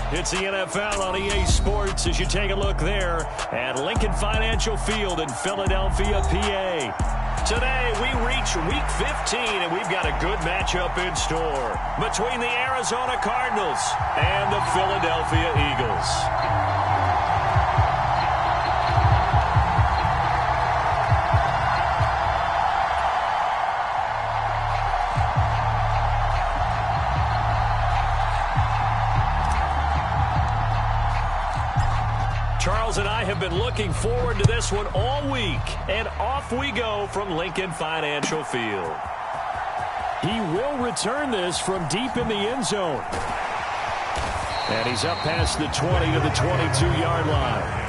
It's the NFL on EA Sports as you take a look there at Lincoln Financial Field in Philadelphia, PA. Today, we reach Week 15, and we've got a good matchup in store between the Arizona Cardinals and the Philadelphia Eagles. Charles and I have been looking forward to this one all week, and off we go from Lincoln Financial Field. He will return this from deep in the end zone. And he's up past the 20 to the 22-yard line.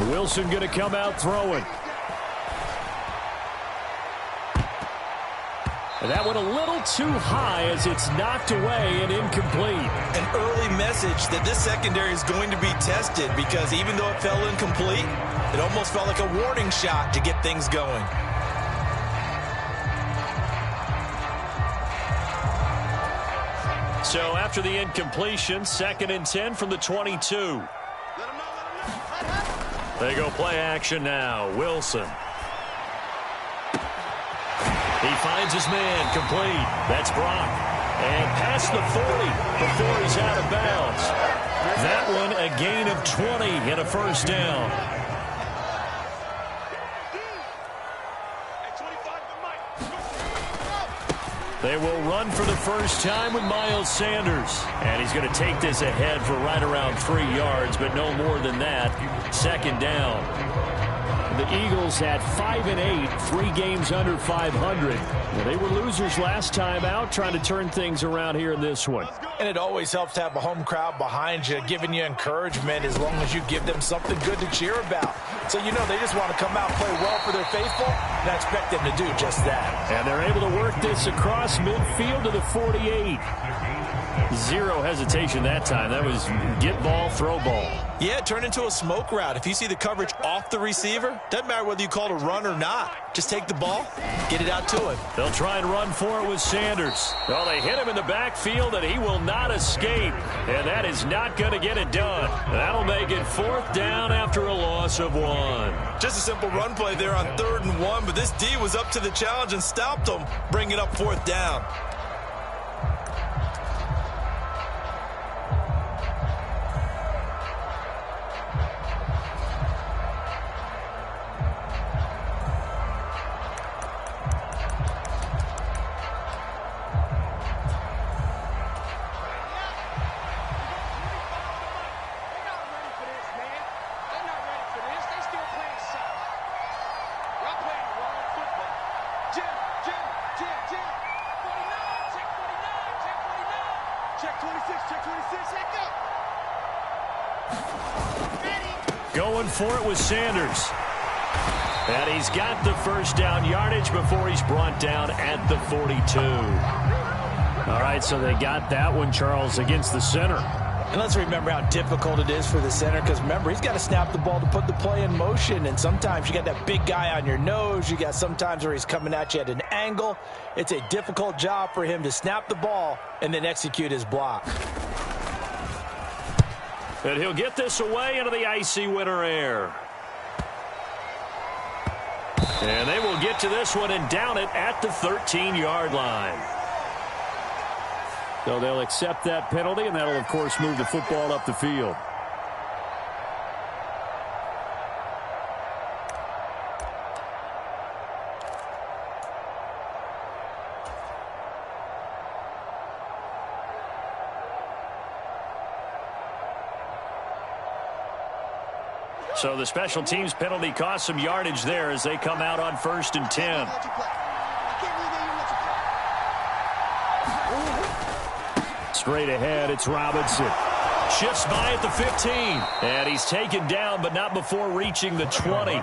Wilson going to come out throwing. And that went a little too high as it's knocked away and incomplete. An early message that this secondary is going to be tested because even though it fell incomplete, it almost felt like a warning shot to get things going. So after the incompletion, 2nd and 10 from the 22. They go play action now. Wilson. He finds his man complete. That's Brock. And past the 40 before he's out of bounds. That one a gain of 20 and a first down. They will run for the first time with Miles Sanders. And he's going to take this ahead for right around 3 yards, but no more than that. 2nd down. The Eagles had 5 and 8, 3 games under 500. Well, they were losers last time out, trying to turn things around here in this one. And it always helps to have a home crowd behind you, giving you encouragement as long as you give them something good to cheer about. So, you know, they just want to come out and play well for their faithful, and I expect them to do just that. And they're able to work this across midfield to the 48. Zero hesitation that time. That was get ball, throw ball. Yeah, it turned into a smoke route. If you see the coverage off the receiver, doesn't matter whether you call it a run or not. Just take the ball, get it out to him. They'll try and run for it with Sanders. Well, they hit him in the backfield, and he will not escape. And that is not going to get it done. That'll make it 4th down after a loss of 1. Just a simple run play there on 3rd and 1, but this D was up to the challenge and stopped him, bringing it up 4th down. Going for it with Sanders. And he's got the first down yardage before he's brought down at the 42. All right, so they got that one, Charles, against the center. And let's remember how difficult it is for the center because, remember, he's got to snap the ball to put the play in motion. And sometimes you got that big guy on your nose. You got sometimes where he's coming at you at an angle. It's a difficult job for him to snap the ball and then execute his block. And he'll get this away into the icy winter air. And they will get to this one and down it at the 13-yard line. So they'll accept that penalty, and that'll, of course, move the football up the field. So the special teams penalty cost some yardage there as they come out on 1st and 10. Straight ahead, it's Robinson. Shifts by at the 15. And he's taken down, but not before reaching the 20.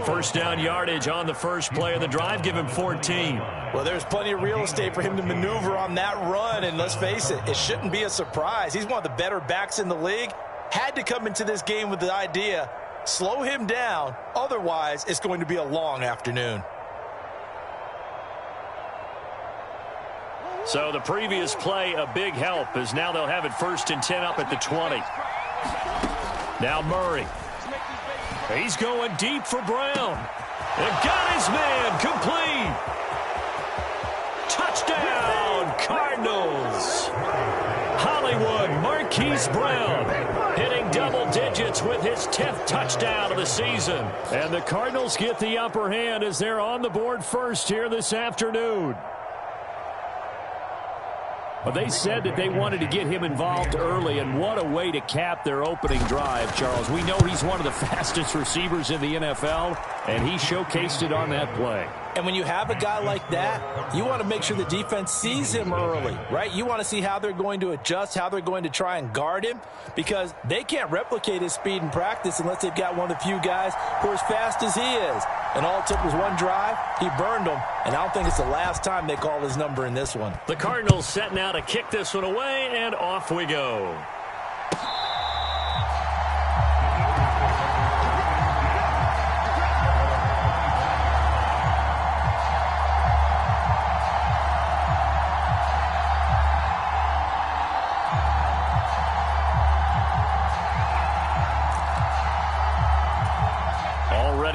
First down yardage on the first play of the drive. Give him 14. Well, there's plenty of real estate for him to maneuver on that run. And let's face it, it shouldn't be a surprise. He's one of the better backs in the league. Had to come into this game with the idea, slow him down. Otherwise, it's going to be a long afternoon. So the previous play, a big help, as now they'll have it 1st and 10 up at the 20. Now Murray. He's going deep for Brown. And got his man complete. Touchdown, Cardinals. Hollywood Marquise Brown hitting double digits with his 10th touchdown of the season. And the Cardinals get the upper hand as they're on the board first here this afternoon. Well, they said that they wanted to get him involved early, and what a way to cap their opening drive, Charles. We know he's one of the fastest receivers in the NFL, and he showcased it on that play. And when you have a guy like that, you want to make sure the defense sees him early, right? You want to see how they're going to adjust, how they're going to try and guard him, because they can't replicate his speed in practice unless they've got one of the few guys who are as fast as he is. And all it took was one drive. He burned them, and I don't think it's the last time they call his number in this one. The Cardinals setting out to kick this one away, and off we go.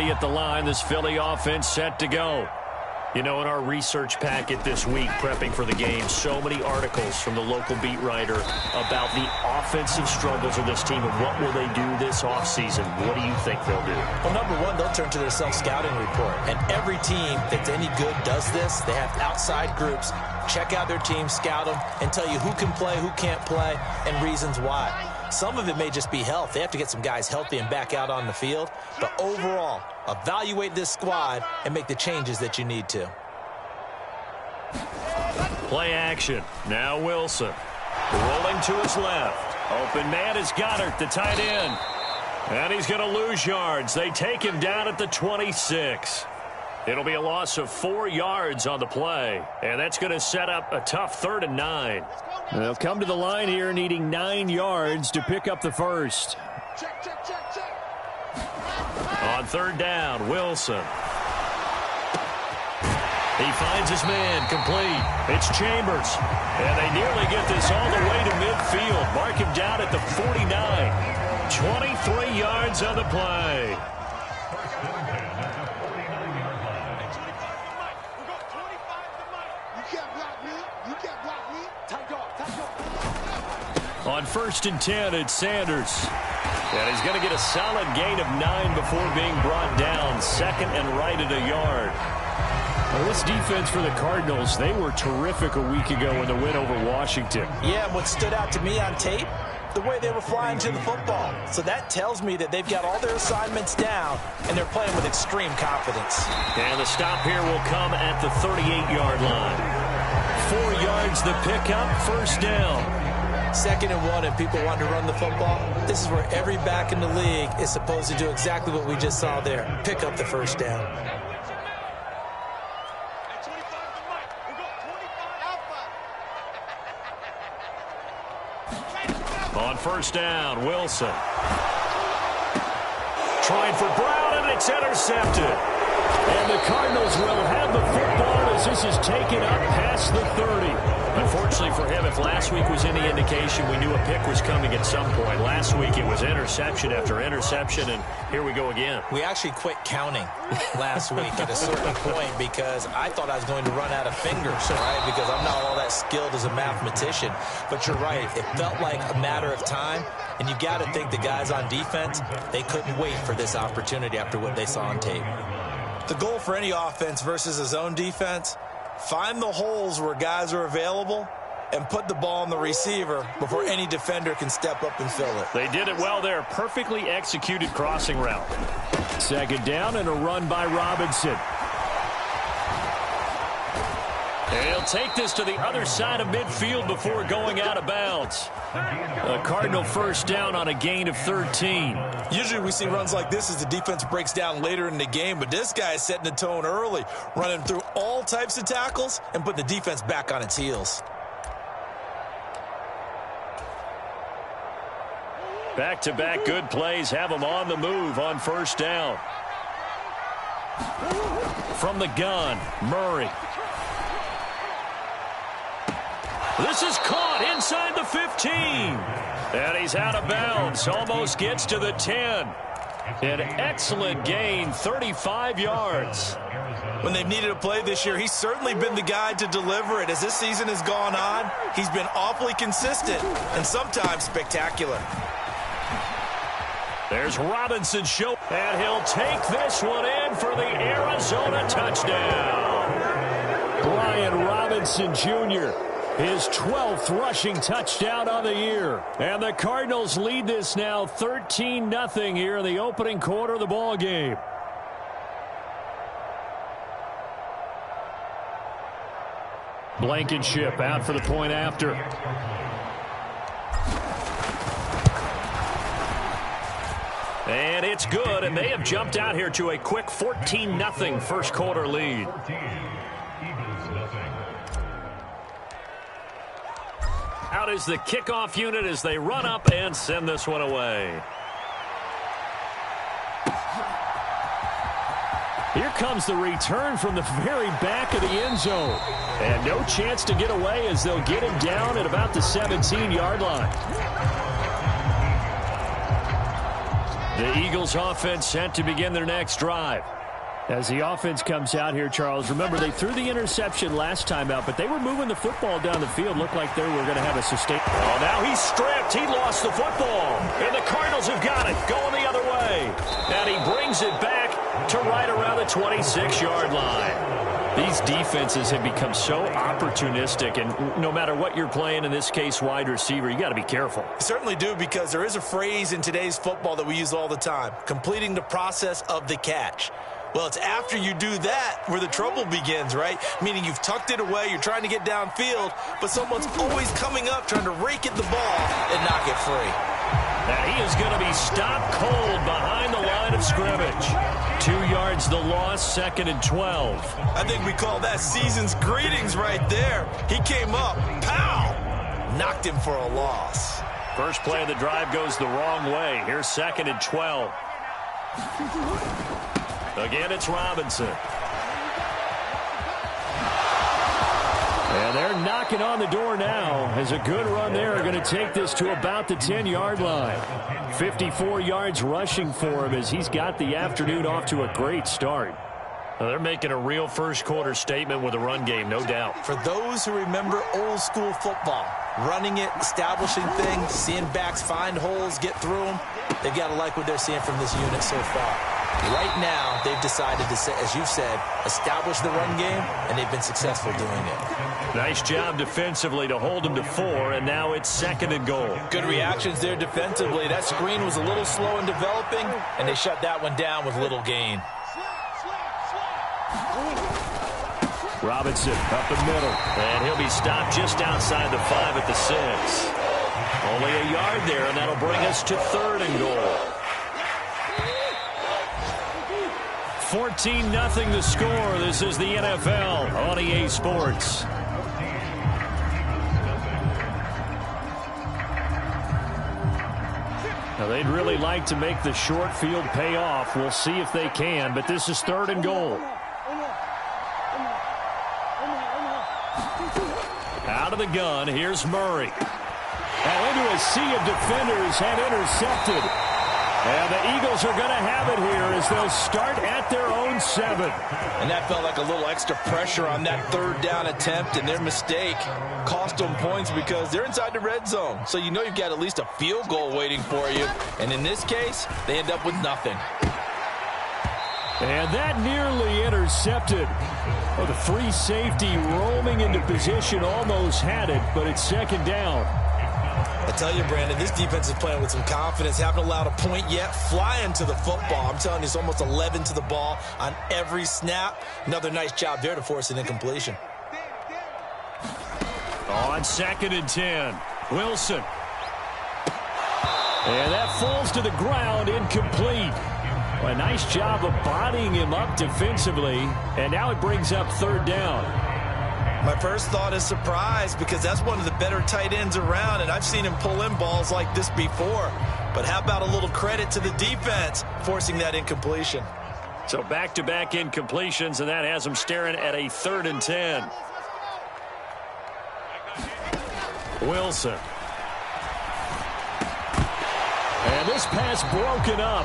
At the line, this Philly offense set to go. You know, in our research packet this week, prepping for the game, so many articles from the local beat writer about the offensive struggles of this team and what will they do this offseason. What do you think they'll do? Well, number one, they'll turn to their self-scouting report. And every team that's any good does this. They have outside groups. Check out their team, scout them, and tell you who can play, who can't play, and reasons why. Some of it may just be health. They have to get some guys healthy and back out on the field. But overall, evaluate this squad and make the changes that you need to. Play action. Now Wilson. Rolling to his left. Open man is Goddard, the tight end. And he's going to lose yards. They take him down at the 26. It'll be a loss of 4 yards on the play. And that's going to set up a tough 3rd and 9. They'll come to the line here needing 9 yards to pick up the first. On 3rd down, Wilson. He finds his man complete. It's Chambers. And they nearly get this all the way to midfield. Mark him down at the 49. 23 yards on the play. On 1st and 10, it's Sanders. And he's going to get a solid gain of 9 before being brought down. 2nd and right at a yard. Well, this defense for the Cardinals, they were terrific a week ago in the win over Washington. Yeah, what stood out to me on tape, the way they were flying to the football. So that tells me that they've got all their assignments down, and they're playing with extreme confidence. And the stop here will come at the 38-yard line. 4 yards the pickup, 1st down. 2nd and 1, and people want to run the football. This is where every back in the league is supposed to do exactly what we just saw there. Pick up the 1st down. On 1st down, Wilson. Trying for Brown, and it's intercepted. And the Cardinals will have the football as this is taken up past the 30. Unfortunately for him, if last week was any indication, we knew a pick was coming at some point. Last week it was interception after interception, and here we go again. We actually quit counting last week at a certain point because I thought I was going to run out of fingers, right? Because I'm not all that skilled as a mathematician. But you're right. It felt like a matter of time, and you got to think the guys on defense, they couldn't wait for this opportunity after what they saw on tape. The goal for any offense versus a zone defense, find the holes where guys are available and put the ball on the receiver before any defender can step up and fill it. They did it well there. Perfectly executed crossing route. 2nd down and a run by Robinson. And he'll take this to the other side of midfield before going out of bounds. A Cardinal first down on a gain of 13. Usually we see runs like this as the defense breaks down later in the game, but this guy is setting the tone early, running through all types of tackles and putting the defense back on its heels. Back-to-back good plays have him on the move on first down. From the gun, Murray. This is caught inside the 15. And he's out of bounds. Almost gets to the 10. An excellent gain, 35 yards. When they've needed a play this year, he's certainly been the guy to deliver it. As this season has gone on, he's been awfully consistent and sometimes spectacular. There's Robinson show, and he'll take this one in for the Arizona touchdown. Brian Robinson Jr., his 12th rushing touchdown on the year. And the Cardinals lead this now 13-0 here in the opening quarter of the ball game. Blankenship out for the point after. And it's good, and they have jumped out here to a quick 14-0 first quarter lead. Out is the kickoff unit as they run up and send this one away. Here comes the return from the very back of the end zone. And no chance to get away as they'll get him down at about the 17-yard line. The Eagles offense set to begin their next drive. As the offense comes out here, Charles, remember they threw the interception last time out, but they were moving the football down the field. Looked like they were going to have a sustain. Oh, now he's stripped. He lost the football. And the Cardinals have got it, going the other way. And he brings it back to right around the 26-yard line. These defenses have become so opportunistic, and no matter what you're playing, in this case wide receiver, you got to be careful. You certainly do, because there is a phrase in today's football that we use all the time, completing the process of the catch. Well, it's after you do that where the trouble begins, right? Meaning you've tucked it away, you're trying to get downfield, but someone's always coming up trying to rake at the ball and knock it free. And he is going to be stopped cold behind the line of scrimmage. 2 yards the loss, 2nd and 12. I think we call that season's greetings right there. He came up, pow, knocked him for a loss. First play of the drive goes the wrong way. Here's 2nd and 12. Again, it's Robinson. And they're knocking on the door now as a good run there are going to take this to about the 10-yard line. 54 yards rushing for him as he's got the afternoon off to a great start. Well, they're making a real first-quarter statement with a run game, no doubt. For those who remember old-school football, running it, establishing things, seeing backs find holes, get through them, they've got to like what they're seeing from this unit so far. Right now, they've decided to, as you've said, establish the run game, and they've been successful doing it. Nice job defensively to hold them to 4, and now it's 2nd and goal. Good reactions there defensively. That screen was a little slow in developing, and they shut that one down with little gain. Robinson up the middle, and he'll be stopped just outside the 5 at the 6. Only a yard there, and that'll bring us to 3rd and goal. 14-0 the score. This is the NFL on EA Sports. Now they'd really like to make the short field pay off. We'll see if they can, but this is 3rd and goal. Out of the gun, here's Murray. Now into a sea of defenders and intercepted. And the Eagles are going to have it here as they'll start at their own 7. And that felt like a little extra pressure on that 3rd down attempt, and their mistake cost them points because they're inside the red zone. So you know you've got at least a field goal waiting for you. And in this case, they end up with nothing. And that nearly intercepted. Oh, the free safety roaming into position almost had it, but it's 2nd down. I tell you, Brandon, this defense is playing with some confidence. Haven't allowed a point yet. Flying to the football. I'm telling you, it's almost 11 to the ball on every snap. Another nice job there to force an incompletion. On 2nd and 10, Wilson. And that falls to the ground, incomplete. A nice job of bodying him up defensively, and now it brings up 3rd down. My first thought is surprise, because that's one of the better tight ends around, and I've seen him pull in balls like this before. But how about a little credit to the defense forcing that incompletion? So back-to-back incompletions, and that has him staring at a 3rd and 10. Wilson. And this pass broken up.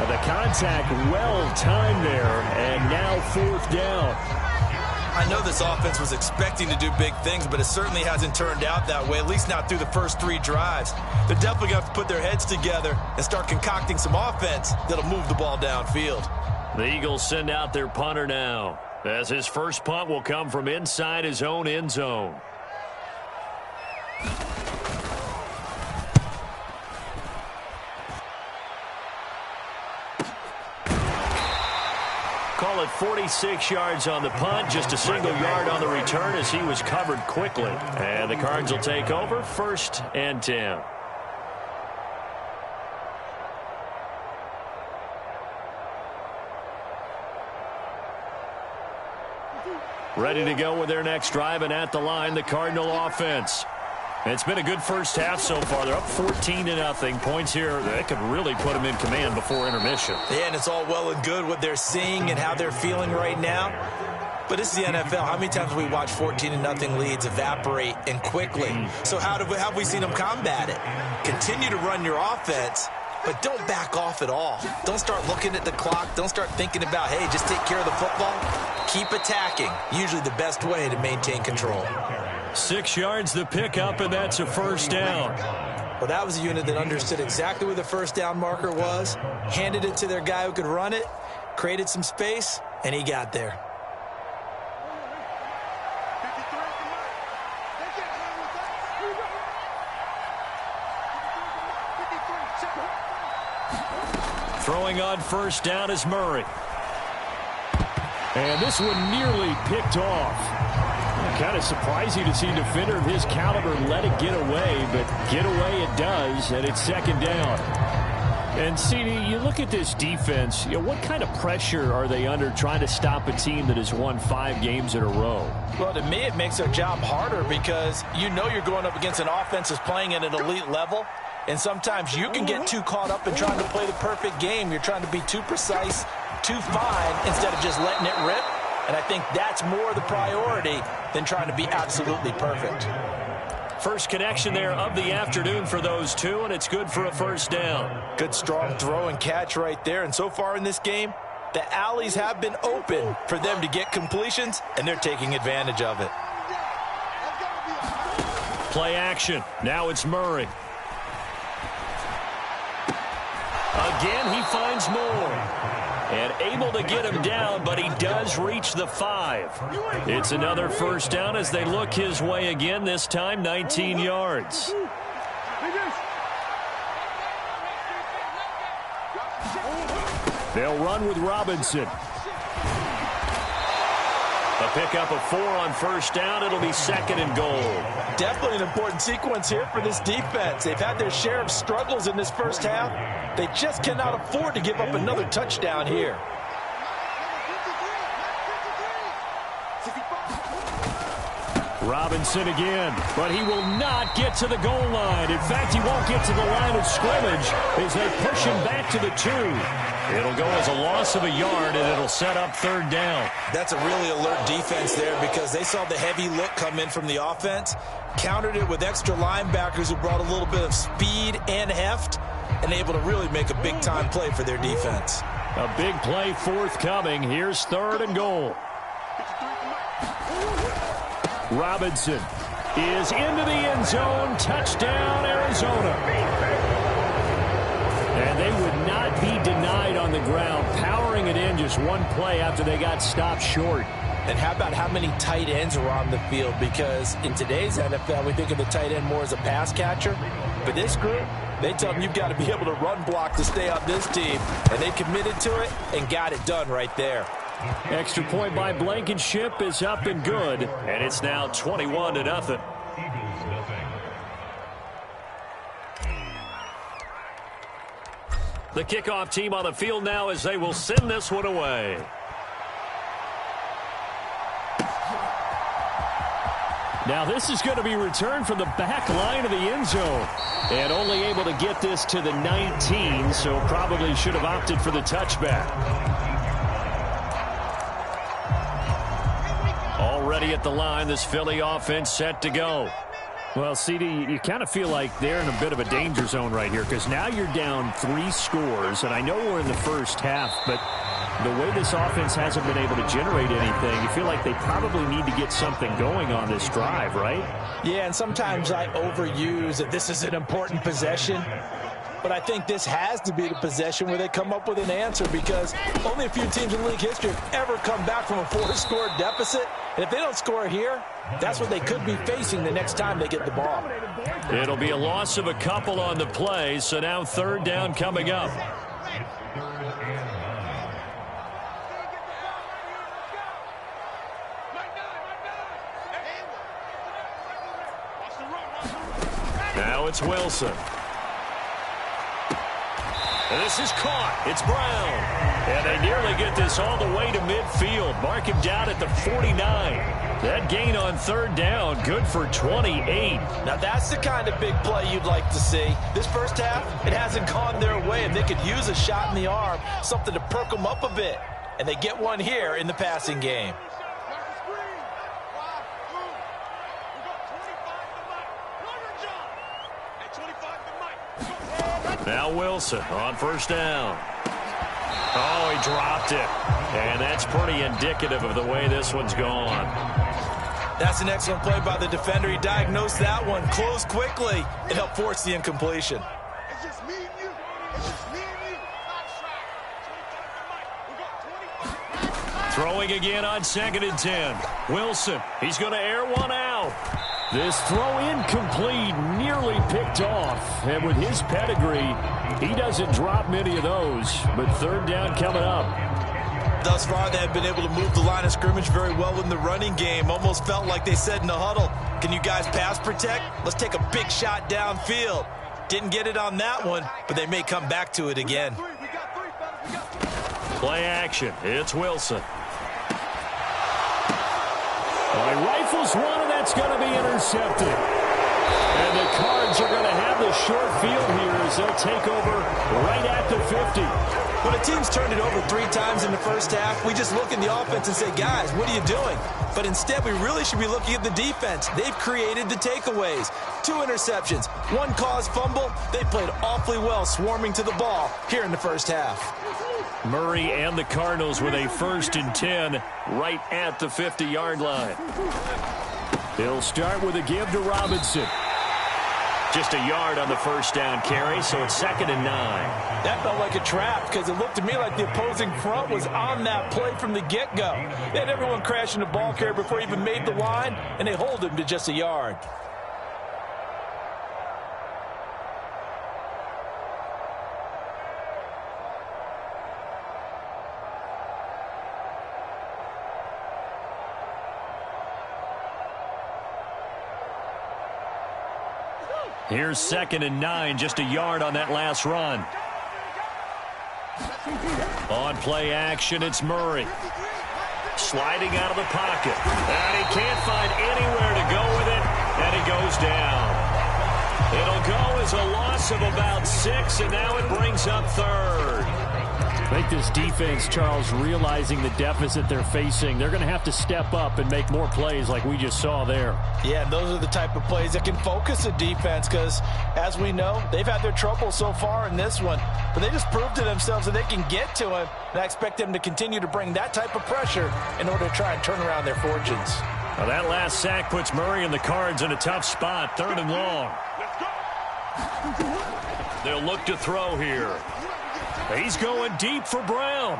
The contact well-timed there, and now 4th down. I know this offense was expecting to do big things, but it certainly hasn't turned out that way, at least not through the first 3 drives. They're definitely going to have to put their heads together and start concocting some offense that'll move the ball downfield. The Eagles send out their punter now, as his first punt will come from inside his own end zone. Call it 46 yards on the punt, just a single yard on the return as he was covered quickly. And the Cards will take over, 1st and 10. Ready to go with their next drive, and at the line, the Cardinal offense. It's been a good first half so far. They're up 14-0. Points here that could really put them in command before intermission. Yeah, and it's all well and good what they're seeing and how they're feeling right now. But this is the NFL. How many times have we watched 14-0 leads evaporate and quickly? So have we seen them combat it? Continue to run your offense, but don't back off at all. Don't start looking at the clock. Don't start thinking about, hey, just take care of the football. Keep attacking. Usually the best way to maintain control. 6 yards the pickup, and that's a 1st down. Well, that was a unit that understood exactly where the 1st down marker was, handed it to their guy who could run it, created some space, and he got there. Throwing on 1st down is Murray. And this one nearly picked off. Kind of surprising to see a defender of his caliber let it get away, but get away it does, and it's 2nd down. And, CD, you look at this defense, what kind of pressure are they under trying to stop a team that has won 5 games in a row? Well, to me, it makes their job harder because you know you're going up against an offense that's playing at an elite level, and sometimes you can get too caught up in trying to play the perfect game. You're trying to be too precise, too fine, instead of just letting it rip. And I think that's more the priority than trying to be absolutely perfect. First connection there of the afternoon for those two, and it's good for a 1st down. Good strong throw and catch right there. And so far in this game, the alleys have been open for them to get completions, and they're taking advantage of it. Play action. Now it's Murray. Again, he finds more. And able to get him down, but he does reach the 5. It's another 1st down as they look his way again, this time 19 yards. They'll run with Robinson. A pickup of 4 on 1st down. It'll be 2nd and goal. Definitely an important sequence here for this defense. They've had their share of struggles in this first half. They just cannot afford to give up another touchdown here. Robinson again, but he will not get to the goal line. In fact, he won't get to the line of scrimmage as they push him back to the 2. It'll go as a loss of a yard, and it'll set up 3rd down. That's a really alert defense there because they saw the heavy look come in from the offense, countered it with extra linebackers who brought a little bit of speed and heft, and able to really make a big-time play for their defense. A big play forthcoming. Here's 3rd and goal. Robinson is into the end zone. Touchdown, Arizona. And they would not be denied on the ground, powering it in just one play after they got stopped short. And how about how many tight ends are on the field? Because in today's NFL, we think of the tight end more as a pass catcher. But this group, they tell them you've got to be able to run block to stay on this team. And they committed to it and got it done right there. Extra point by Blankenship is up and good. And it's now 21-0. Eagles nothing. The kickoff team on the field now as they will send this one away. Now this is going to be returned from the back line of the end zone. And only able to get this to the 19, so probably should have opted for the touchback. Already at the line, this Philly offense set to go. Well, CD, you kind of feel like they're in a bit of a danger zone right here because now you're down 3 scores, and I know we're in the first half, but the way this offense hasn't been able to generate anything, you feel like they probably need to get something going on this drive, right? Yeah, and sometimes I overuse that this is an important possession. But I think this has to be the possession where they come up with an answer because only a few teams in league history have ever come back from a 4-score deficit. And if they don't score here, that's what they could be facing the next time they get the ball. It'll be a loss of a couple on the play, so now third down coming up. Now it's Wilson. And this is caught. It's Brown. And they nearly get this all the way to midfield. Mark him down at the 49. That gain on third down, good for 28. Now that's the kind of big play you'd like to see. This first half, it hasn't gone their way, and they could use a shot in the arm, something to perk them up a bit. And they get one here in the passing game. Now Wilson on first down. Oh, he dropped it. And that's pretty indicative of the way this one's gone. That's an excellent play by the defender. He diagnosed that one, closed quickly, and helped force the incompletion. It's just me and you. It's just me and you. Throwing again on 2nd and 10. Wilson, he's going to air one out. This throw incomplete, nearly picked off. And with his pedigree, he doesn't drop many of those. But third down coming up. Thus far, they have been able to move the line of scrimmage very well in the running game. Almost felt like they said in the huddle, can you guys pass protect? Let's take a big shot downfield. Didn't get it on that one, but they may come back to it again. Play action. It's Wilson. He rifles one, and that's going to be intercepted. And the Cards are going to have the short field here as they'll take over right at the 50. When a team's turned it over 3 times in the first half, we just look at the offense and say, guys, what are you doing? But instead, we really should be looking at the defense. They've created the takeaways. 2 interceptions, 1 caused fumble. They played awfully well swarming to the ball here in the first half. Murray and the Cardinals with a 1st and 10 right at the 50-yard line. They'll start with a give to Robinson. Just a yard on the first down carry, so it's 2nd and 9. That felt like a trap because it looked to me like the opposing front was on that play from the get-go. They had everyone crashing the ball carrier before he even made the line, and they hold him to just a yard. Here's 2nd and 9, just a yard on that last run. On play action, it's Murray. Sliding out of the pocket. And he can't find anywhere to go with it, and he goes down. It'll go as a loss of about 6, and now it brings up 3rd. I think this defense, Charles, realizing the deficit they're facing, they're going to have to step up and make more plays like we just saw there. Yeah, those are the type of plays that can focus the defense because, as we know, they've had their trouble so far in this one. But they just proved to themselves that they can get to him, and I expect them to continue to bring that type of pressure in order to try and turn around their fortunes. Well, that last sack puts Murray and the Cards in a tough spot, 3rd and long. They'll look to throw here. He's going deep for Brown.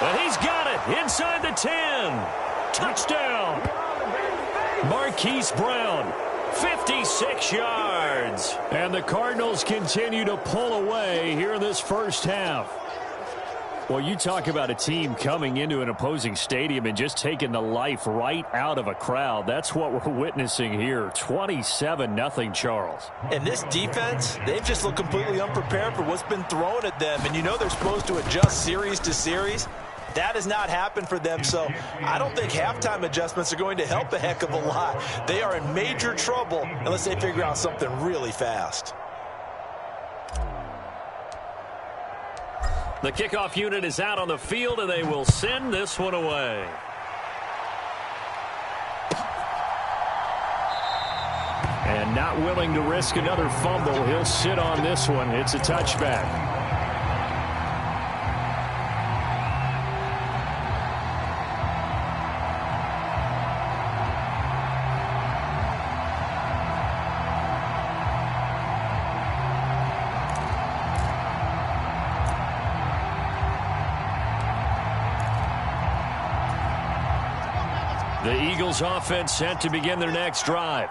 And he's got it inside the 10. Touchdown. Marquise Brown, 56 yards. And the Cardinals continue to pull away here in this first half. Well, you talk about a team coming into an opposing stadium and just taking the life right out of a crowd. That's what we're witnessing here. 27-0, Charles. And this defense, they've just looked completely unprepared for what's been thrown at them. And you know they're supposed to adjust series to series. That has not happened for them, so I don't think halftime adjustments are going to help a heck of a lot. They are in major trouble unless they figure out something really fast. The kickoff unit is out on the field, and they will send this one away. And not willing to risk another fumble, he'll sit on this one. It's a touchback. The Eagles offense set to begin their next drive.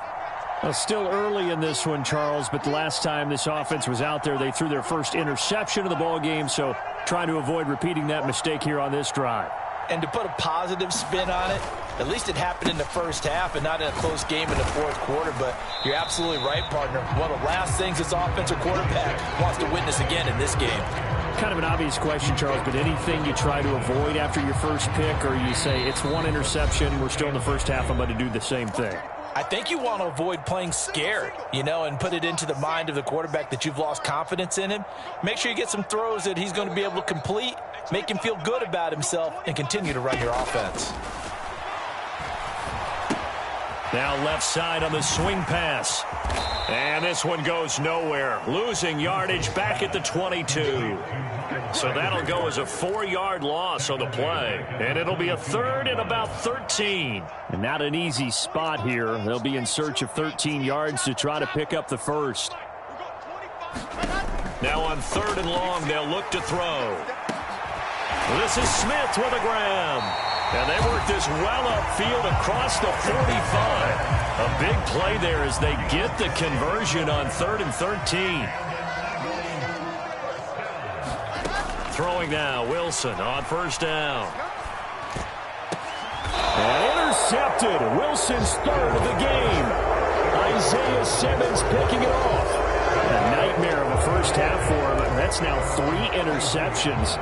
Well, still early in this one, Charles, but the last time this offense was out there, they threw their first interception of the ball game, so trying to avoid repeating that mistake here on this drive. And to put a positive spin on it, at least it happened in the first half and not in a close game in the fourth quarter. But you're absolutely right, partner. One of the last things this offensive quarterback wants to witness again in this game. Kind of an obvious question, Charles, but anything you try to avoid after your first pick, or you say it's one interception, we're still in the first half, I'm going to do the same thing? I think you want to avoid playing scared, and put it into the mind of the quarterback that you've lost confidence in him. Make sure you get some throws that he's going to be able to complete, make him feel good about himself, and continue to run your offense. Now left side on the swing pass. And this one goes nowhere. Losing yardage back at the 22. So that'll go as a 4-yard loss on the play. And it'll be a third and about 13. And not an easy spot here. They'll be in search of 13 yards to try to pick up the first. Now on 3rd and long, they'll look to throw. This is Smith with a grab. And they work this well upfield across the 45. A big play there as they get the conversion on 3rd and 13. Throwing now, Wilson on 1st down. And intercepted. Wilson's 3rd of the game. Isaiah Simmons picking it off. A nightmare of a first half for him. That's now 3 interceptions.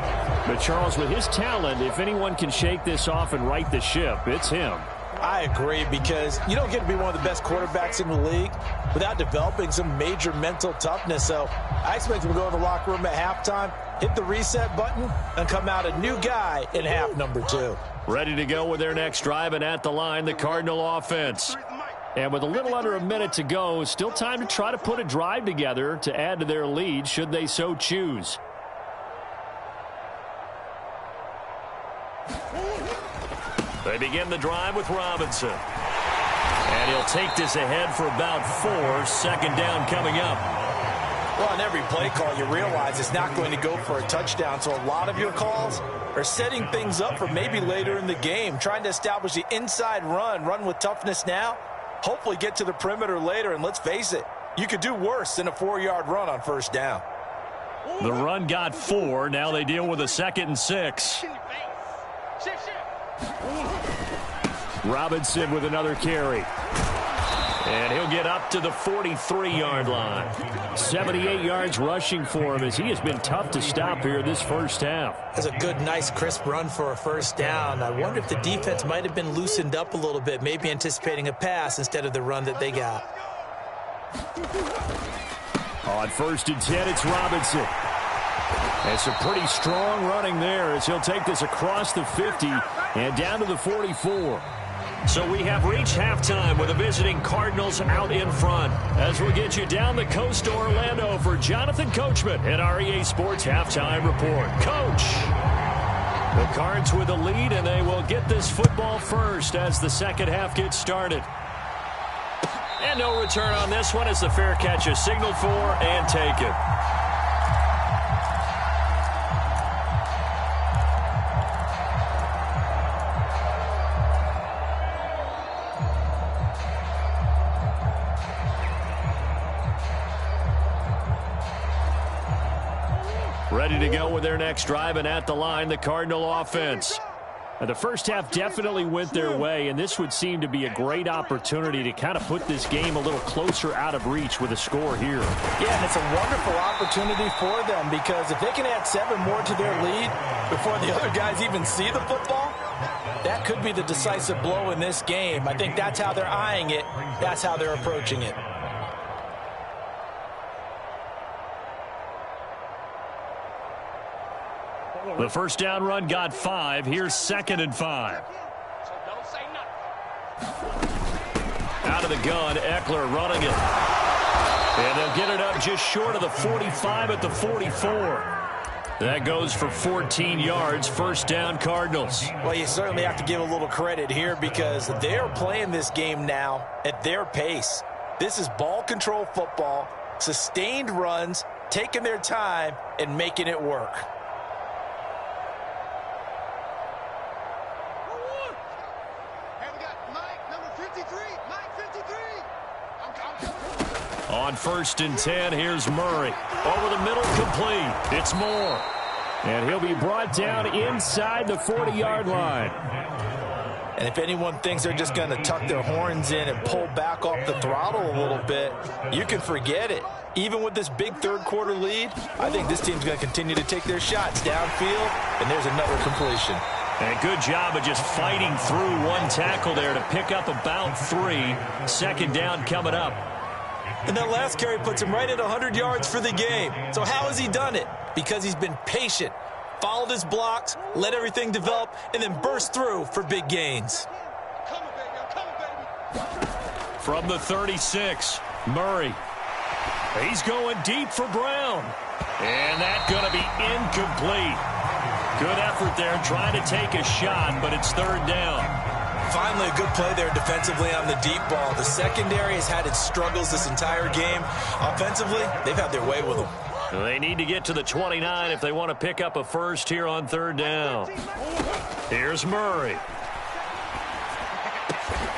But Charles, with his talent, if anyone can shake this off and right the ship, it's him. I agree, because you don't get to be one of the best quarterbacks in the league without developing some major mental toughness. So I expect him to go to the locker room at halftime, hit the reset button, and come out a new guy in half number 2. Ready to go with their next drive, and at the line, the Cardinal offense. And with a little under a minute to go, still time to try to put a drive together to add to their lead should they so choose. They begin the drive with Robinson. And he'll take this ahead for about 4. 2nd down coming up. Well, on every play call, you realize it's not going to go for a touchdown. So a lot of your calls are setting things up for maybe later in the game, trying to establish the inside run with toughness now, hopefully get to the perimeter later. And let's face it, you could do worse than a 4-yard run on 1st down. The run got 4. Now they deal with a 2nd and 6. Robinson with another carry. And he'll get up to the 43-yard line. 78 yards rushing for him as he has been tough to stop here this first half. That's a good, nice, crisp run for a 1st down. I wonder if the defense might have been loosened up a little bit, maybe anticipating a pass instead of the run that they got. On 1st and 10, it's Robinson. And some pretty strong running there as he'll take this across the 50 and down to the 44. So we have reached halftime with the visiting Cardinals out in front. As we'll get you down the coast to Orlando for Jonathan Coachman at our EA Sports Halftime Report. Coach! The Cards with the lead, and they will get this football first as the 2nd half gets started. And no return on this one as the fair catch is signaled for and taken. Ready ready to go with their next drive, and at the line, the Cardinal offense. The first half definitely went their way, and this would seem to be a great opportunity to kind of put this game a little closer out of reach with a score here. Yeah, and it's a wonderful opportunity for them, because if they can add 7 more to their lead before the other guys even see the football, that could be the decisive blow in this game. I think that's how they're eyeing it. That's how they're approaching it. The first down run got 5. Here's 2nd and 5. So don't say nothing. Out of the gun, Eckler running it. And they'll get it up just short of the 45 at the 44. That goes for 14 yards. First down, Cardinals. Well, you certainly have to give a little credit here, because they're playing this game now at their pace. This is ball control football, sustained runs, taking their time, and making it work. On 1st and 10, here's Murray. Over the middle, complete. It's Moore. And he'll be brought down inside the 40-yard line. And if anyone thinks they're just going to tuck their horns in and pull back off the throttle a little bit, you can forget it. Even with this big third-quarter lead, I think this team's going to continue to take their shots downfield, and there's another completion. And a good job of just fighting through one tackle there to pick up about 3. Second down coming up. And that last carry puts him right at 100 yards for the game. So how has he done it? Because he's been patient, followed his blocks, let everything develop, and then burst through for big gains. Come on, baby. I'm coming, baby. From the 36, Murray. He's going deep for Brown. And that's going to be incomplete. Good effort there trying to take a shot, but it's 3rd down. Finally, a good play there defensively on the deep ball. The secondary has had its struggles this entire game. Offensively, they've had their way with them. They need to get to the 29 if they want to pick up a first here on 3rd down. Here's Murray.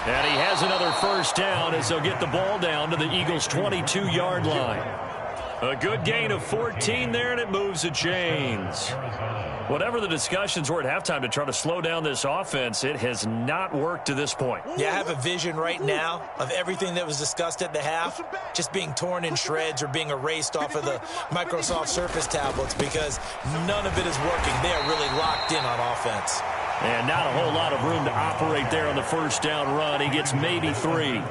And he has another first down as they'll get the ball down to the Eagles' 22-yard line. A good gain of 14 there, and it moves the chains. Whatever the discussions were at halftime to try to slow down this offense, it has not worked to this point. Yeah, I have a vision right now of everything that was discussed at the half just being torn in shreds or being erased off of the Microsoft Surface tablets, because none of it is working. They are really locked in on offense. And not a whole lot of room to operate there on the first down run. He gets maybe 3.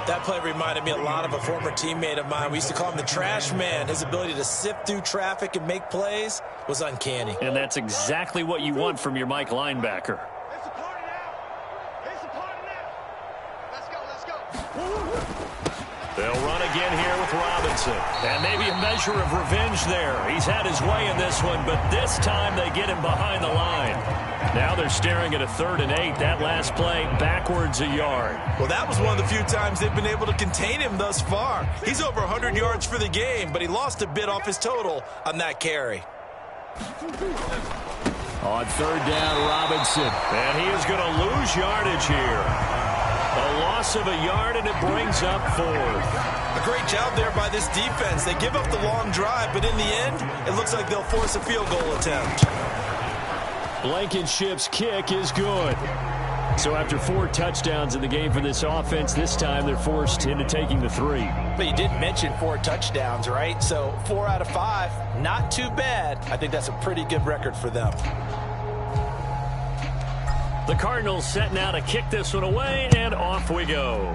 That play reminded me a lot of a former teammate of mine. We used to call him the trash man. His ability to sift through traffic and make plays was uncanny. And that's exactly what you want from your Mike linebacker. It's a party now. It's a party now. Let's go. They'll run again here with Robinson. And maybe a measure of revenge there. He's had his way in this one, but this time they get him behind the line. Now they're staring at a 3rd and 8. That last play, backwards a yard. Well, that was one of the few times they've been able to contain him thus far. He's over 100 yards for the game, but he lost a bit off his total on that carry. On 3rd down, Robinson. And he is going to lose yardage here. A loss of a yard, and it brings up 4th. A great job there by this defense. They give up the long drive, but in the end, it looks like they'll force a field goal attempt. Blankenship's kick is good. So after 4 touchdowns in the game for this offense, this time they're forced into taking the 3. But you did mention 4 touchdowns, right? So 4 out of 5, not too bad. I think that's a pretty good record for them. The Cardinals set now to kick this one away, and off we go.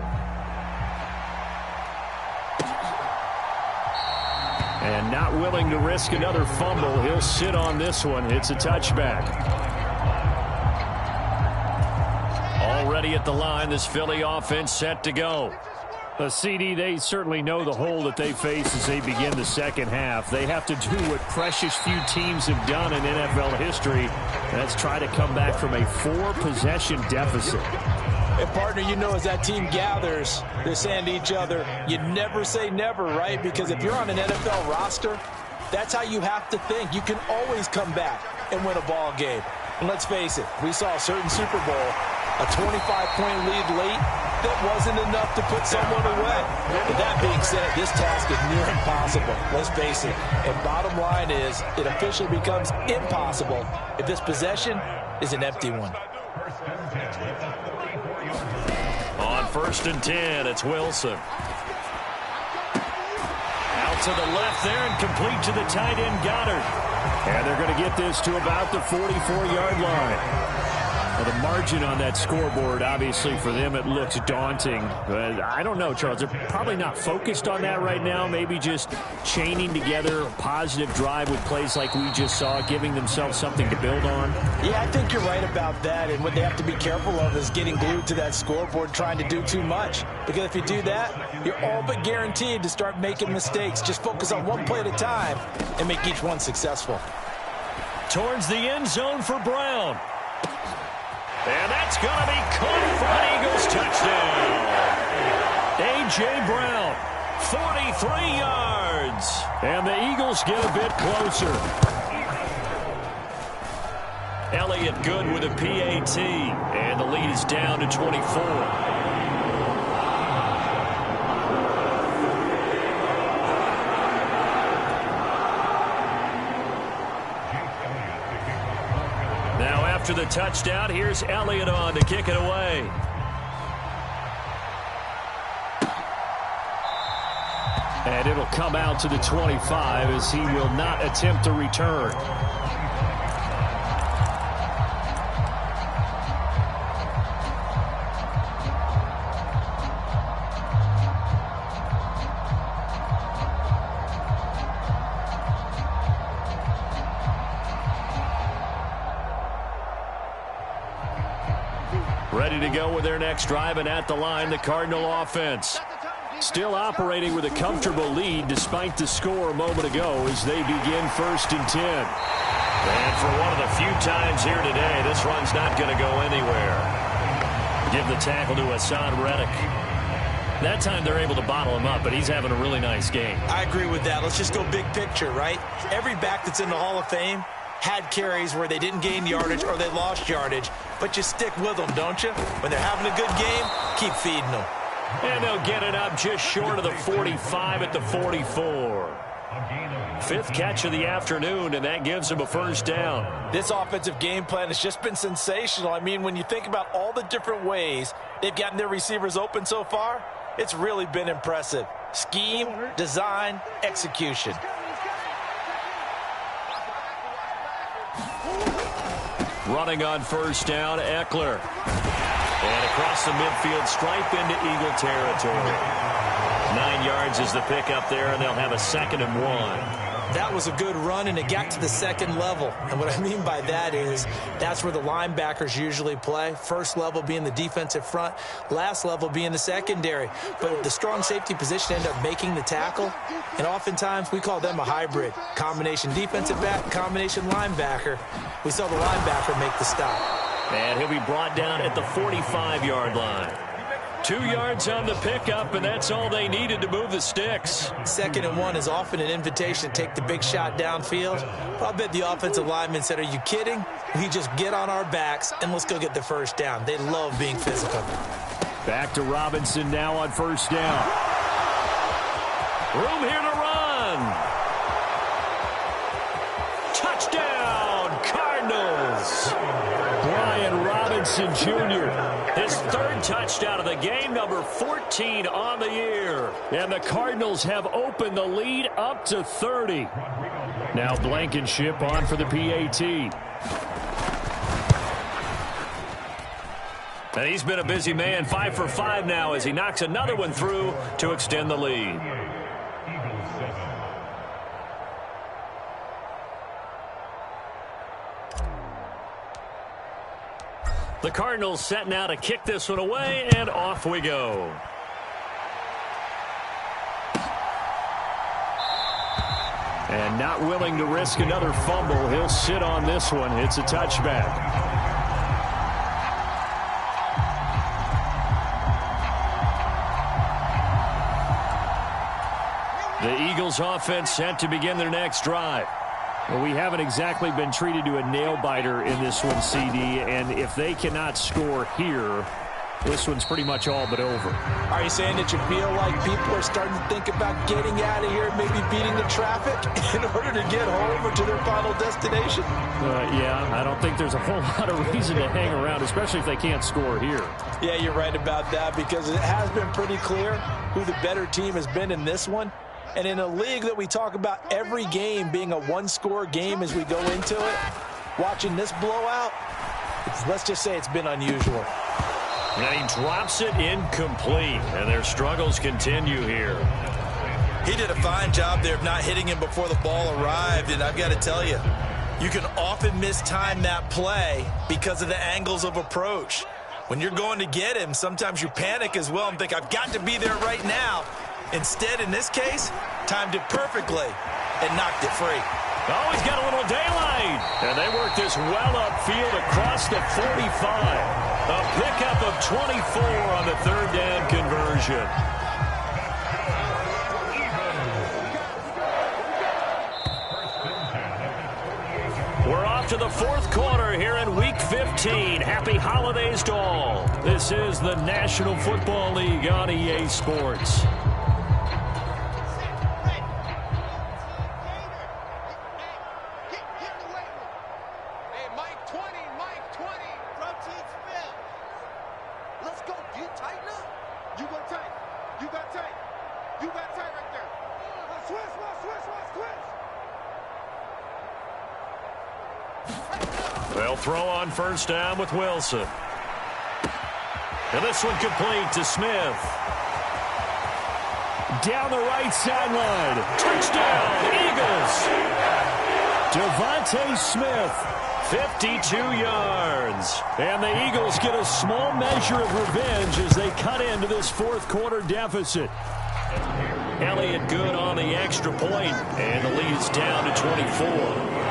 And not willing to risk another fumble, he'll sit on this one. It's a touchback. Already at the line, this Philly offense set to go. CD, they certainly know the hole that they face as they begin the second half. They have to do what precious few teams have done in NFL history. That's try to come back from a 4-possession deficit. And, partner, you know, as that team gathers, they're saying to each other, you never say never, right? Because if you're on an NFL roster, that's how you have to think. You can always come back and win a ball game. And let's face it, we saw a certain Super Bowl A 25-point lead late, that wasn't enough to put someone away. But that being said, this task is near impossible. Let's face it. And bottom line is, it officially becomes impossible if this possession is an empty one. On 1st and 10, it's Wilson. Out to the left there and complete to the tight end, Goddard. And they're going to get this to about the 44-yard line. Well, the margin on that scoreboard, obviously, for them, it looks daunting. But I don't know, Charles. They're probably not focused on that right now. Maybe just chaining together a positive drive with plays like we just saw, giving themselves something to build on. Yeah, I think you're right about that. And what they have to be careful of is getting glued to that scoreboard, trying to do too much. Because if you do that, you're all but guaranteed to start making mistakes. Just focus on one play at a time and make each one successful. Towards the end zone for Brown. And that's going to be caught for an Eagles touchdown. A.J. Brown, 43 yards. And the Eagles get a bit closer. Elliott good with a PAT. And the lead is down to 24. After the touchdown, here's Elliott on to kick it away. And it'll come out to the 25 as he will not attempt a return. Ready to go with their next drive, and at the line, the Cardinal offense. Still operating with a comfortable lead despite the score a moment ago as they begin 1st and 10. And for one of the few times here today, this run's not going to go anywhere. Give the tackle to Hassan Reddick. That time they're able to bottle him up, but he's having a really nice game. I agree with that. Let's just go big picture, right? Every back that's in the Hall of Fame had carries where they didn't gain yardage or they lost yardage, but you stick with them, don't you? When they're having a good game, keep feeding them. And they'll get it up just short of the 45 at the 44. 5th catch of the afternoon, and that gives them a 1st down. This offensive game plan has just been sensational. I mean, when you think about all the different ways they've gotten their receivers open so far, it's really been impressive. Scheme, design, execution. Running on 1st down, Eckler. And across the midfield stripe into Eagle territory. 9 yards is the pickup there, and they'll have a 2nd and 1. That was a good run, and it got to the 2nd level. And what I mean by that is that's where the linebackers usually play. 1st level being the defensive front, last level being the secondary. But the strong safety position ended up making the tackle, and oftentimes we call them a hybrid. Combination defensive back, combination linebacker. We saw the linebacker make the stop. And he'll be brought down at the 45-yard line. 2 yards on the pickup, and that's all they needed to move the sticks. 2nd and 1 is often an invitation to take the big shot downfield. But I bet the offensive linemen said, are you kidding? We just get on our backs, and let's go get the 1st down. They love being physical. Back to Robinson now on 1st down. Room here to run. Touchdown, Cardinals. Brian Robinson Jr. His 3rd touchdown of the game, number 14 on the year. And the Cardinals have opened the lead up to 30. Now Blankenship on for the PAT. And he's been a busy man, 5 for 5 now as he knocks another one through to extend the lead. The Cardinals set now to kick this one away, and off we go. And not willing to risk another fumble, he'll sit on this one. It's a touchback. The Eagles offense set to begin their next drive. Well, we haven't exactly been treated to a nail-biter in this one, CD, and if they cannot score here, this one's pretty much all but over. Are you saying that you feel like people are starting to think about getting out of here, maybe beating the traffic in order to get home or to their final destination? Yeah, I don't think there's a whole lot of reason to hang around, especially if they can't score here. Yeah, you're right about that, because it has been pretty clear who the better team has been in this one. And in a league that we talk about every game being a one-score game as we go into it, watching this blowout, let's just say it's been unusual. And he drops it incomplete, and their struggles continue here. He did a fine job there of not hitting him before the ball arrived, and I've got to tell you, you can often mistime that play because of the angles of approach. When you're going to get him, sometimes you panic as well and think, I've got to be there right now. Instead, in this case, timed it perfectly and knocked it free. Oh, he's got a little daylight. And they work this well upfield across the 45. A pickup of 24 on the third down conversion. We're off to the fourth quarter here in Week 15. Happy holidays to all. This is the National Football League on EA Sports. They'll throw on first down with Wilson. And this one complete to Smith. Down the right sideline. Touchdown, Eagles. Devontae Smith. 52 yards. And the Eagles get a small measure of revenge as they cut into this fourth quarter deficit. Elliott good on the extra point, and the lead is down to 24.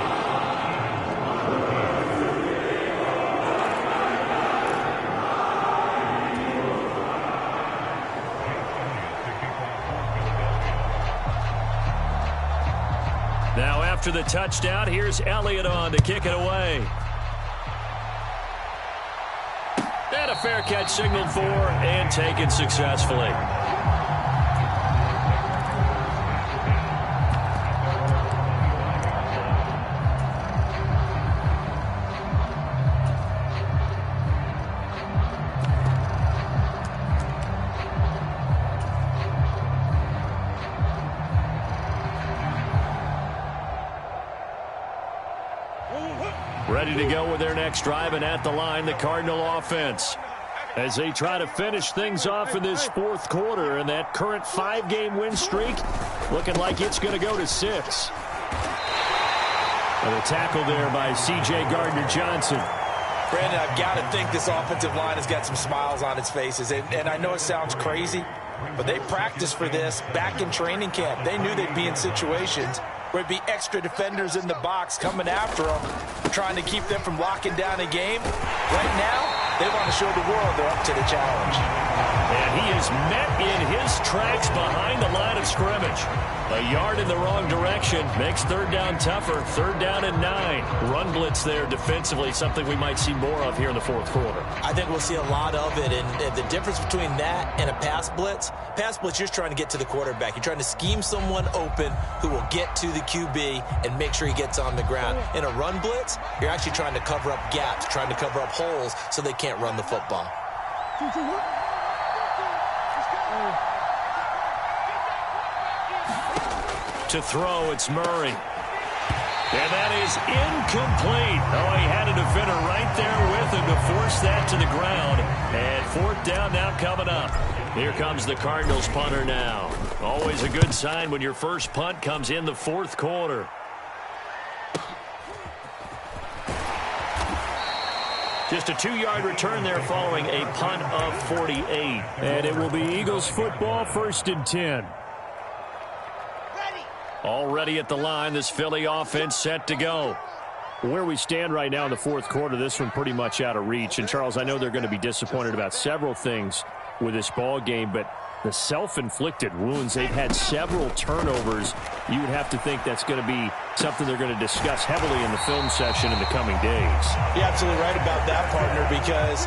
Now after the touchdown, here's Elliott on to kick it away. And a fair catch signaled for and taken successfully. Ready to go with their next drive, and at the line, the Cardinal offense. As they try to finish things off in this fourth quarter, and that current 5-game win streak looking like it's going to go to 6. And a tackle there by C.J. Gardner-Johnson. Brandon, I've got to think this offensive line has got some smiles on its faces. And I know it sounds crazy, but they practiced for this back in training camp. They knew they'd be in situations where it'd be extra defenders in the box coming after them, trying to keep them from locking down a game. Right now, they want to show the world they're up to the challenge. And he is met in his tracks behind the line of scrimmage. A yard in the wrong direction makes third down tougher. Third down and 9. Run blitz there defensively, something we might see more of here in the fourth quarter. I think we'll see a lot of it. And the difference between that and a pass blitz, you're just trying to get to the quarterback. You're trying to scheme someone open who will get to the QB and make sure he gets on the ground. In a run blitz, you're actually trying to cover up gaps, trying to cover up holes so they can't run the football. To throw, it's Murray. And that is incomplete. Oh, he had a defender right there with him to force that to the ground. And fourth down now coming up. Here comes the Cardinals punter now. Always a good sign when your first punt comes in the fourth quarter. Just a 2-yard return there following a punt of 48. And it will be Eagles football, 1st and 10. Already at the line, this Philly offense set to go. Where we stand right now in the fourth quarter, this one pretty much out of reach. And, Charles, I know they're going to be disappointed about several things with this ball game, but the self-inflicted wounds. They've had several turnovers. You would have to think that's going to be something they're going to discuss heavily in the film session in the coming days. You're absolutely right about that, partner, because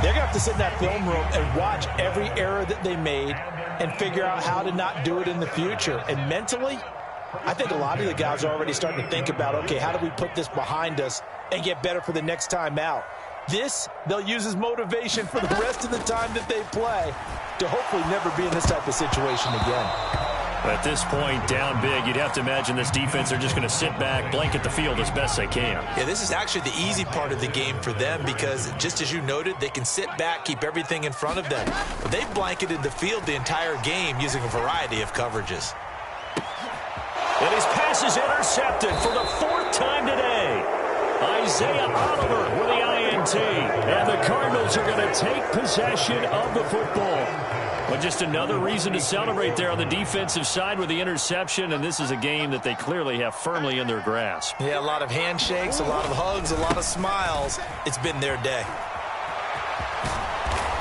they're going to have to sit in that film room and watch every error that they made and figure out how to not do it in the future. And mentally, I think a lot of the guys are already starting to think about, okay, how do we put this behind us and get better for the next time out? This, they'll use as motivation for the rest of the time that they play to hopefully never be in this type of situation again. At this point, down big, you'd have to imagine this defense are just going to sit back, blanket the field as best they can. Yeah, this is actually the easy part of the game for them because, just as you noted, they can sit back, keep everything in front of them. But they've blanketed the field the entire game using a variety of coverages. And his pass is intercepted for the 4th time today. Isaiah Oliver with the INT. And the Cardinals are going to take possession of the football. But just another reason to celebrate there on the defensive side with the interception. And this is a game that they clearly have firmly in their grasp. Yeah, a lot of handshakes, a lot of hugs, a lot of smiles. It's been their day.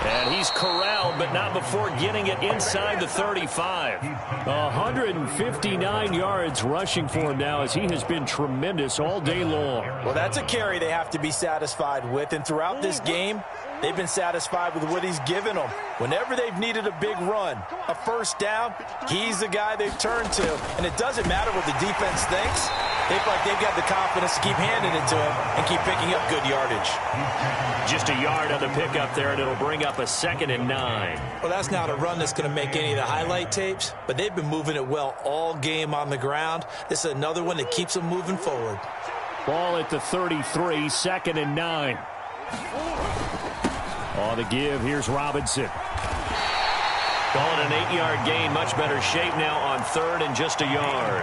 And he's corralled, but not before getting it inside the 35. 159 yards rushing for him now as he has been tremendous all day long. Well, that's a carry they have to be satisfied with. And throughout this game, they've been satisfied with what he's given them. Whenever they've needed a big run, a first down, he's the guy they've turned to. And it doesn't matter what the defense thinks. They feel like they've got the confidence to keep handing it to him and keep picking up good yardage. Just a yard on the pickup there, and it'll bring up a 2nd and 9. Well, that's not a run that's going to make any of the highlight tapes, but they've been moving it well all game on the ground. This is another one that keeps them moving forward. Ball at the 33, 2nd and 9. On the give, here's Robinson. Calling an 8-yard gain, much better shape now on 3rd and just a yard.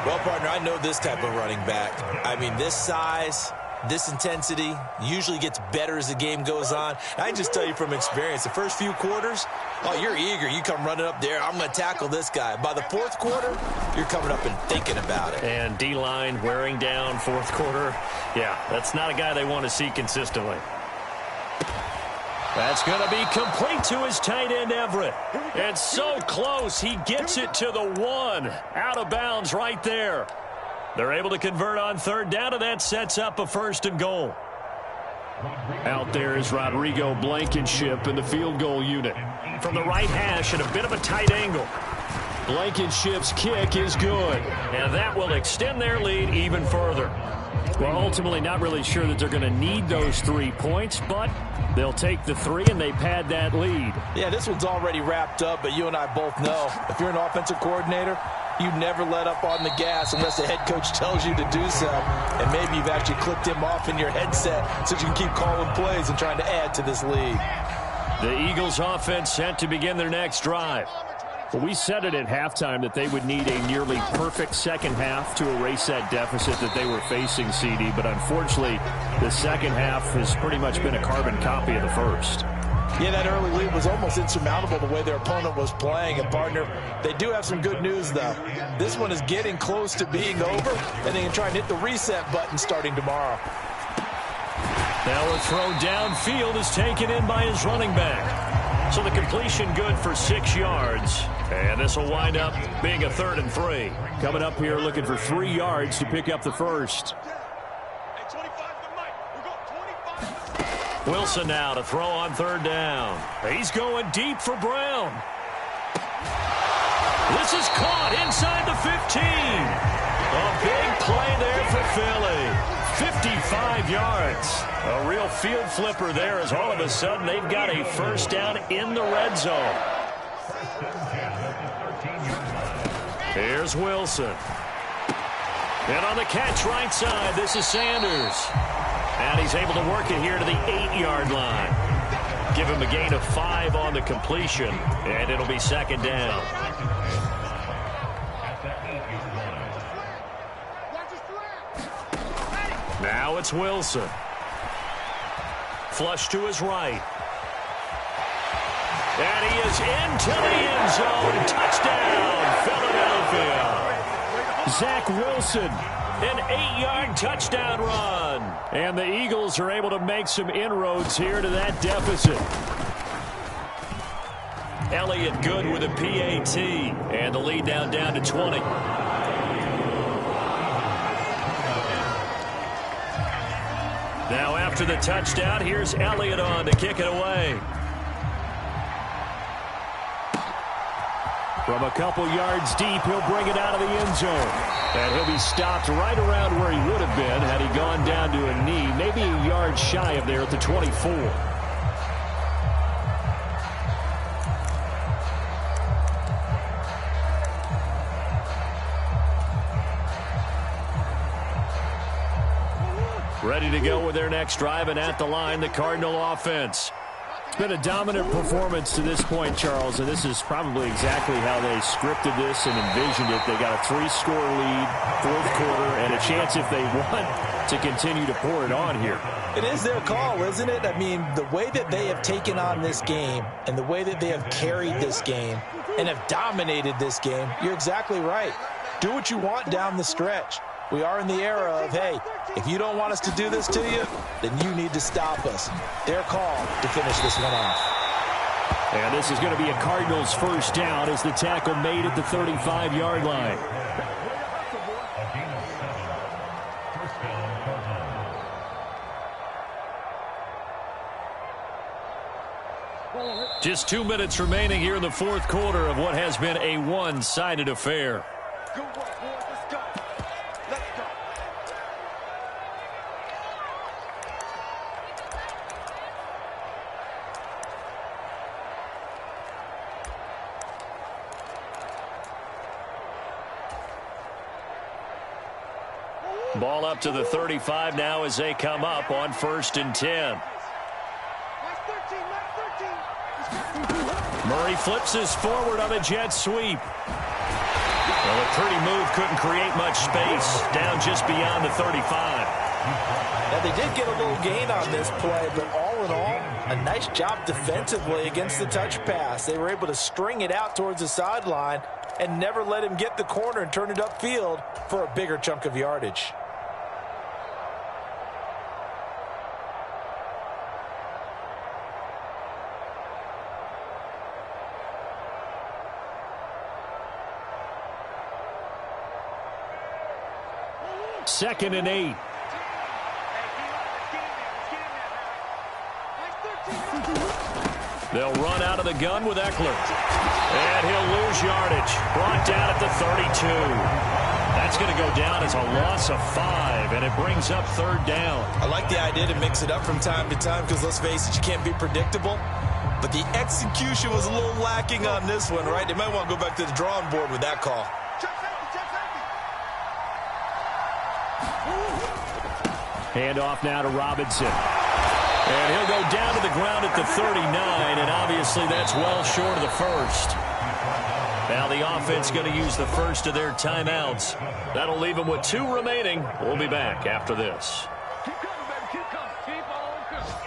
Well, partner, I know this type of running back. I mean, this size, this intensity usually gets better as the game goes on. I can just tell you from experience, the first few quarters, oh, you're eager. You come running up there, I'm going to tackle this guy. By the 4th quarter, you're coming up and thinking about it. And D-line wearing down 4th quarter. Yeah, that's not a guy they want to see consistently. That's going to be complete to his tight end, Everett. And so close, he gets it to the 1. Out of bounds right there. They're able to convert on 3rd down, and that sets up a 1st and goal. Out there is Rodrigo Blankenship in the field goal unit. From the right hash at a bit of a tight angle. Blankenship's kick is good. And that will extend their lead even further. Well, ultimately not really sure that they're going to need those 3 points, but they'll take the 3 and they pad that lead. Yeah, this one's already wrapped up, but you and I both know if you're an offensive coordinator, you never let up on the gas unless the head coach tells you to do so. And maybe you've actually clicked him off in your headset so you can keep calling plays and trying to add to this lead. The Eagles offense set to begin their next drive. Well, we said it at halftime that they would need a nearly perfect second half to erase that deficit that they were facing, CD. But unfortunately, the second half has pretty much been a carbon copy of the first. Yeah, that early lead was almost insurmountable the way their opponent was playing. And, partner, they do have some good news, though. This one is getting close to being over, and they can try and hit the reset button starting tomorrow. Now a throw downfield is taken in by his running back. So the completion good for 6 yards. And this will wind up being a 3rd and 3. Coming up here looking for 3 yards to pick up the first. Wilson now to throw on 3rd down. He's going deep for Brown. This is caught inside the 15. A big play there for Philly. 55 yards. A real field flipper there as all of a sudden they've got a 1st down in the red zone. Here's Wilson. And on the catch right side, this is Sanders. And he's able to work it here to the 8-yard line. Give him a gain of 5 on the completion, and it'll be 2nd down. Now it's Wilson. Flush to his right. And he is into the end zone. Touchdown, Philadelphia. Zach Wilson. An 8-yard touchdown run. And the Eagles are able to make some inroads here to that deficit. Elliott good with a PAT. And the lead now down to 20. Now after the touchdown, here's Elliott on to kick it away. From a couple yards deep, he'll bring it out of the end zone. And he'll be stopped right around where he would have been had he gone down to a knee, maybe a yard shy of there at the 24. Ready to go with their next drive, and at the line, the Cardinal offense. It's been a dominant performance to this point, Charles, and this is probably exactly how they scripted this and envisioned it. They got a 3-score lead, fourth quarter, and a chance if they want to continue to pour it on here. It is their call, isn't it? I mean, the way that they have taken on this game and the way that they have carried this game and have dominated this game, you're exactly right. Do what you want down the stretch. We are in the era of, hey, if you don't want us to do this to you, then you need to stop us. Their call to finish this one off. And this is going to be a Cardinals first down as the tackle made at the 35-yard line. Just 2 minutes remaining here in the fourth quarter of what has been a one-sided affair. Good work, boys. Let's go. Let's go. Ball up to the 35 now as they come up on 1st and 10. Murray flips this forward on a jet sweep. Well, a pretty move couldn't create much space down just beyond the 35. Now, they did get a little gain on this play, but all in all, a nice job defensively against the touch pass. They were able to string it out towards the sideline and never let him get the corner and turn it upfield for a bigger chunk of yardage. Second and 8. They'll run out of the gun with Eckler. And he'll lose yardage. Brought down at the 32. That's going to go down as a loss of 5, and it brings up 3rd down. I like the idea to mix it up from time to time because, let's face it, you can't be predictable. But the execution was a little lacking on this one, right? They might want to go back to the drawing board with that call. Handoff now to Robinson. And he'll go down to the ground at the 39, and obviously that's well short of the first. Now the offense going to use the first of their timeouts. That'll leave them with 2 remaining. We'll be back after this. Keep coming, baby. Keep coming. Keep on coming.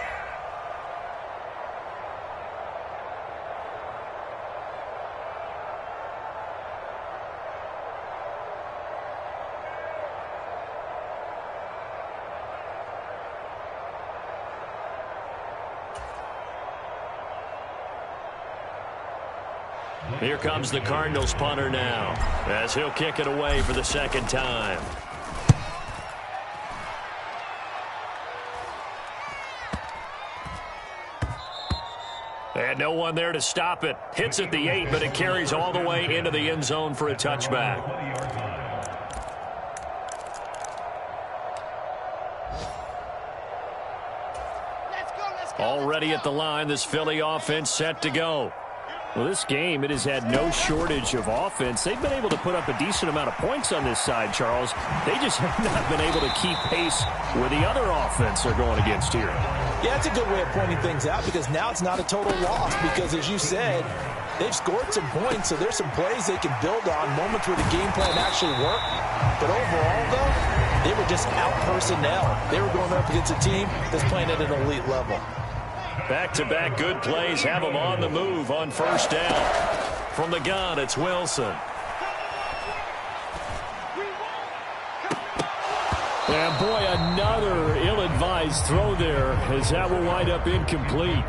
Here comes the Cardinals punter now, as he'll kick it away for the 2nd time. And no one there to stop it. Hits at the 8, but it carries all the way into the end zone for a touchback. Already at the line, this Philly offense set to go. Well, this game, it has had no shortage of offense. They've been able to put up a decent amount of points on this side, Charles. They just have not been able to keep pace with the other offense they're going against here. Yeah, it's a good way of pointing things out because now it's not a total loss because, as you said, they've scored some points, so there's some plays they can build on, moments where the game plan actually worked. But overall, though, they were just out personnel. They were going up against a team that's playing at an elite level. Back-to-back good plays have them on the move on 1st down. From the gun, it's Wilson. And boy, another ill-advised throw there as that will wind up incomplete.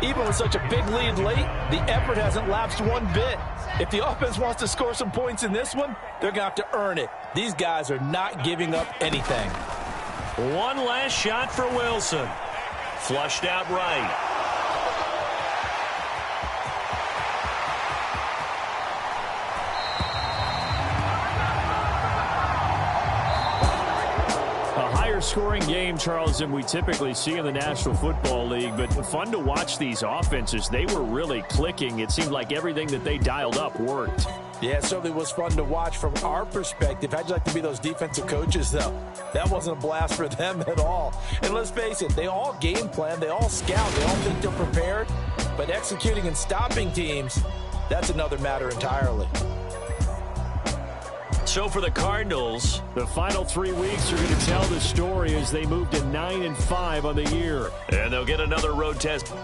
Even with such a big lead late, the effort hasn't lapsed one bit. If the offense wants to score some points in this one, they're going to have to earn it. These guys are not giving up anything. One last shot for Wilson. Flushed out right. Scoring game, Charles, than we typically see in the National Football League, but fun to watch these offenses. They were really clicking. It seemed like everything that they dialed up worked. Yeah, it certainly was fun to watch from our perspective. How'd you like to be those defensive coaches, though? That wasn't a blast for them at all. And let's face it, they all game plan, they all scout, they all think they're prepared, but executing and stopping teams, that's another matter entirely. So for the Cardinals, the final 3 weeks are going to tell the story as they move to 9-5 on the year. And they'll get another road test.